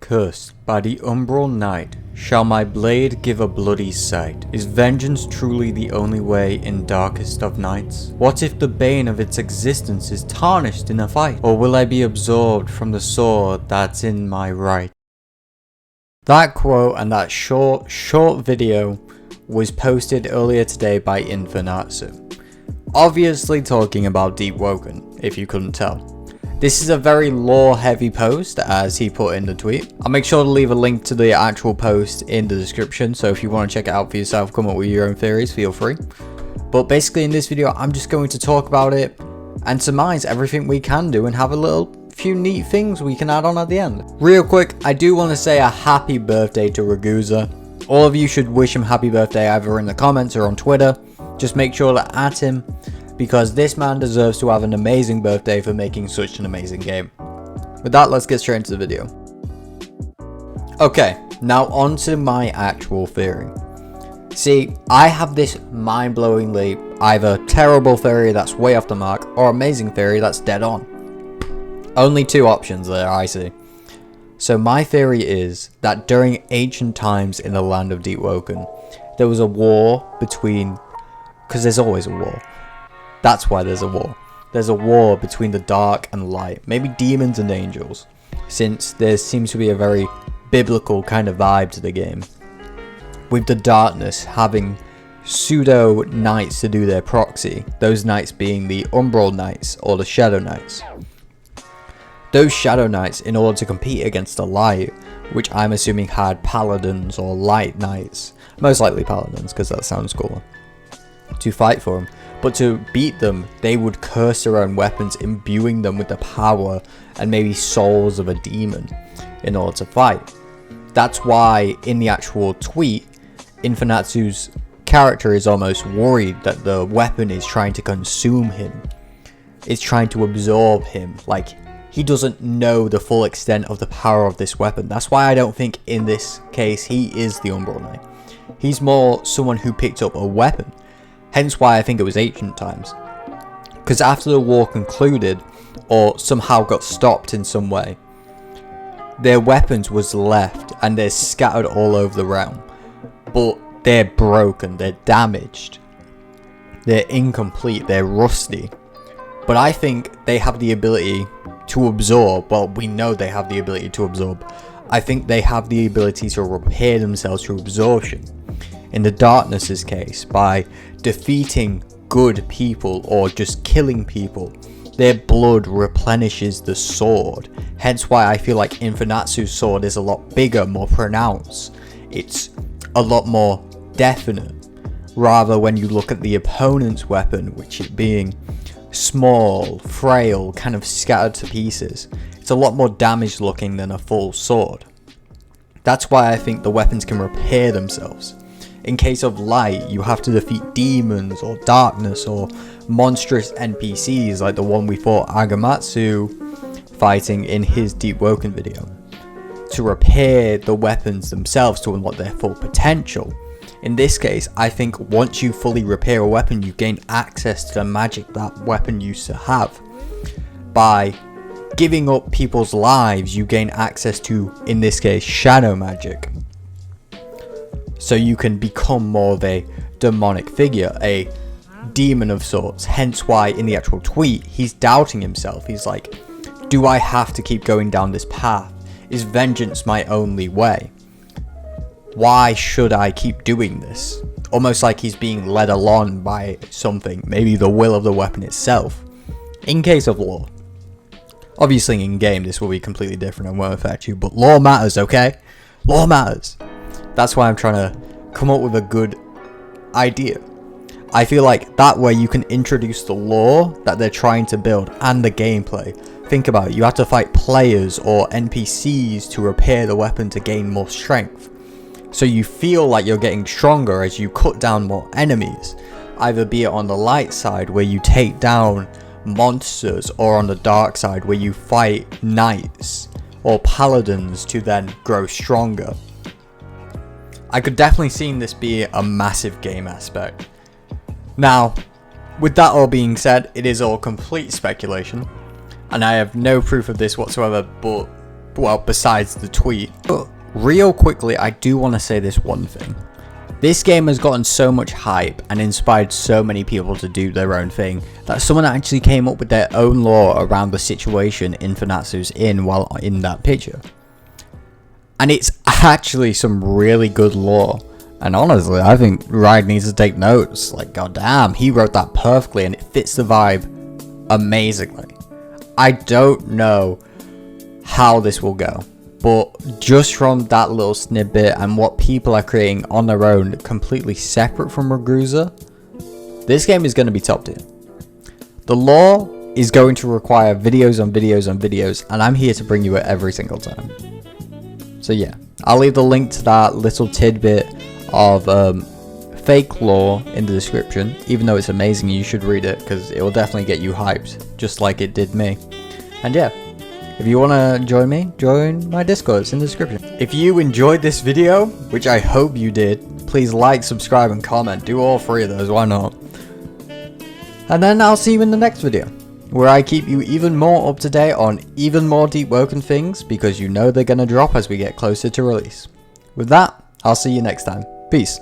Cursed by the umbral night, shall my blade give a bloody sight? Is vengeance truly the only way in darkest of nights? What if the bane of its existence is tarnished in a fight? Or will I be absorbed from the sword that's in my right? That quote and that short video was posted earlier today by Infernatsu. Obviously talking about Deepwoken, if you couldn't tell. This is a very lore heavy post, as he put in the tweet. I'll make sure to leave a link to the actual post in the description, so if you want to check it out for yourself, come up with your own theories, feel free. But basically in this video, I'm just going to talk about it and surmise everything we can do and have a few neat things we can add on at the end. Real quick, I do want to say a happy birthday to Ragusa. All of you should wish him happy birthday either in the comments or on Twitter. Just make sure to add him, because this man deserves to have an amazing birthday for making such an amazing game. With that, let's get straight into the video. Okay, now on to my actual theory. See, I have this mind-blowingly either terrible theory that's way off the mark, or amazing theory that's dead on. Only two options there, I see. So my theory is that during ancient times in the land of Deepwoken, there was a war between, because there's always a war. That's why there's a war. There's a war between the dark and light, maybe demons and angels, since there seems to be a very biblical kind of vibe to the game, with the darkness having pseudo knights to do their proxy, those knights being the umbral knights or the shadow knights. Those shadow knights, in order to compete against the light, which I'm assuming had paladins or light knights, most likely paladins because that sounds cooler, to fight for them. But to beat them, they would curse their own weapons, imbuing them with the power and maybe souls of a demon in order to fight. That's why in the actual tweet, Infernatsu's character is almost worried that the weapon is trying to consume him. It's trying to absorb him, like he doesn't know the full extent of the power of this weapon. That's why I don't think in this case he is the Umbral Knight. He's more someone who picked up a weapon. Hence why I think it was ancient times. Because after the war concluded, or somehow got stopped in some way, their weapons was left and they're scattered all over the realm. But they're broken, they're damaged, they're incomplete, they're rusty. But I think they have the ability to absorb, well, we know they have the ability to absorb. I think they have the ability to repair themselves through absorption. In the darkness's case, by defeating good people or just killing people, their blood replenishes the sword. Hence why I feel like Infernatsu's sword is a lot bigger, more pronounced. It's a lot more definite. Rather, when you look at the opponent's weapon, which it being small, frail, kind of scattered to pieces, it's a lot more damaged looking than a full sword. That's why I think the weapons can repair themselves. In case of light, you have to defeat demons or darkness or monstrous NPCs like the one we fought Agamatsu fighting in his Deepwoken video, to repair the weapons themselves to unlock their full potential. In this case, I think once you fully repair a weapon, you gain access to the magic that weapon used to have. By giving up people's lives, you gain access to, in this case, shadow magic. So you can become more of a demonic figure, a demon of sorts. Hence why in the actual tweet, he's doubting himself. He's like, do I have to keep going down this path? Is vengeance my only way? Why should I keep doing this? Almost like he's being led along by something, maybe the will of the weapon itself. In case of lore. Obviously in game this will be completely different and won't affect you, but lore matters, okay? Lore matters. That's why I'm trying to come up with a good idea. I feel like that way you can introduce the lore that they're trying to build and the gameplay. Think about it, you have to fight players or NPCs to repair the weapon to gain more strength. So you feel like you're getting stronger as you cut down more enemies. Either be it on the light side where you take down monsters, or on the dark side where you fight knights or paladins to then grow stronger. I could definitely see this be a massive game aspect. Now, with that all being said, it is all complete speculation, and I have no proof of this whatsoever, but Well, besides the tweet. But real quickly, I do want to say this one thing. This game has gotten so much hype and inspired so many people to do their own thing that someone actually came up with their own lore around the situation Infernatsu's in while in that picture. And it's actually some really good lore. And honestly, I think Ride needs to take notes. Like, goddamn, he wrote that perfectly and it fits the vibe amazingly. I don't know how this will go, but just from that little snippet and what people are creating on their own completely separate from Ragusa, this game is going to be top tier. The lore is going to require videos on videos on videos, and I'm here to bring you it every single time. So yeah, I'll leave the link to that little tidbit of fake lore in the description. Even though it's amazing, you should read it because it will definitely get you hyped, just like it did me. And yeah, if you want to join me, join my Discord, it's in the description. If you enjoyed this video, which I hope you did, please like, subscribe and comment. Do all three of those, why not? And then I'll see you in the next video, where I keep you even more up to date on even more Deepwoken things, because you know they're going to drop as we get closer to release. With that, I'll see you next time. Peace.